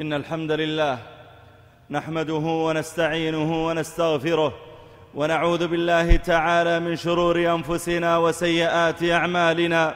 إن الحمد لله نحمده ونستعينه ونستغفره ونعوذ بالله تعالى من شرور أنفسنا وسيئات أعمالنا.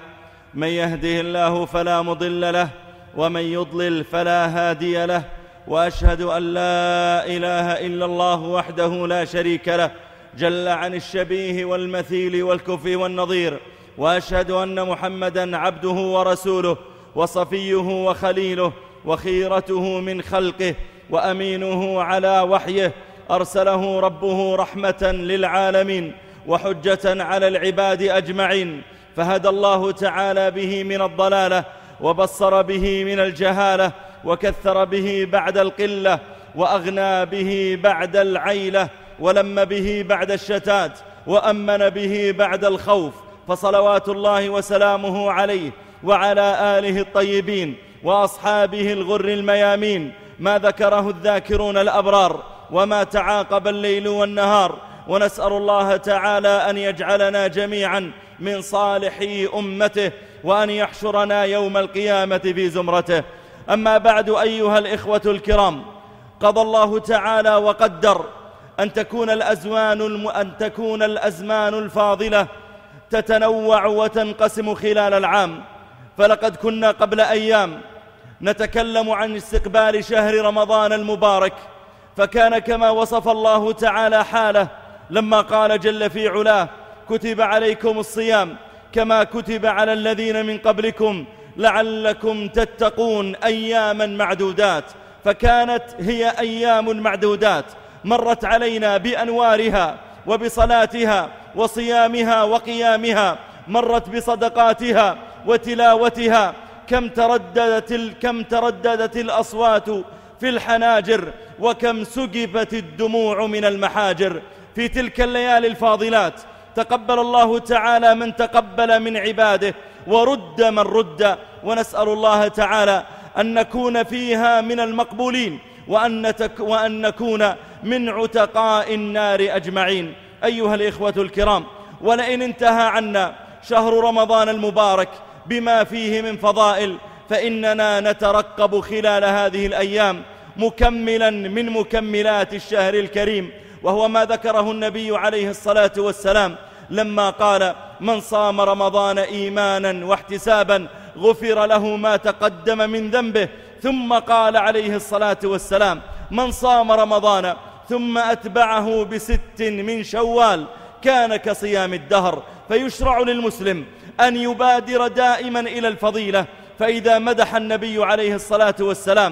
من يهده الله فلا مضل له ومن يضلل فلا هادي له، وأشهد أن لا إله إلا الله وحده لا شريك له جل عن الشبيه والمثيل والكفء والنظير، وأشهد أن محمدًا عبده ورسوله وصفيه وخليله وخيرته من خلقه وأمينه على وحيه، أرسله ربه رحمة للعالمين وحجة على العباد أجمعين، فهدى الله تعالى به من الضلالة وبصر به من الجهالة وكثر به بعد القلة وأغنى به بعد العيلة ولم به بعد الشتات وأمن به بعد الخوف، فصلوات الله وسلامه عليه وعلى آله الطيبين وأصحابه الغر الميامين، ما ذكره الذاكرون الأبرار وما تعاقب الليل والنهار. ونسأل الله تعالى أن يجعلنا جميعا من صالحي أمته، وأن يحشرنا يوم القيامة في زمرته. أما بعد أيها الإخوة الكرام، قضى الله تعالى وقدر أن تكون الأزمان الفاضلة تتنوع وتنقسم خلال العام. فلقد كنا قبل أيام نتكلم عن استقبال شهر رمضان المبارك، فكان كما وصف الله تعالى حاله لما قال جل في علاه: كتب عليكم الصيام كما كتب على الذين من قبلكم لعلكم تتقون، أياما معدودات. فكانت هي أيام معدودات مرت علينا بأنوارها وبصلاتها وصيامها وقيامها، مرت بصدقاتها وتلاوتها. كم ترددت الأصوات في الحناجر، وكم سكبت الدموع من المحاجر. في تلك الليالي الفاضلات تقبل الله تعالى من تقبل من عباده ورد من رد، ونسأل الله تعالى أن نكون فيها من المقبولين، وأن نكون من عتقاء النار أجمعين. أيها الإخوة الكرام، ولئن انتهى عنا شهر رمضان المبارك بما فيه من فضائل، فإننا نترقب خلال هذه الأيام مكملا من مكملات الشهر الكريم، وهو ما ذكره النبي عليه الصلاة والسلام لما قال: من صام رمضان إيمانا واحتسابا غفر له ما تقدم من ذنبه. ثم قال عليه الصلاة والسلام: من صام رمضان ثم أتبعه ب6 من شوال كان كصيام الدهر. فيشرع للمسلم أن يبادر دائما إلى الفضيلة، فإذا مدح النبي عليه الصلاة والسلام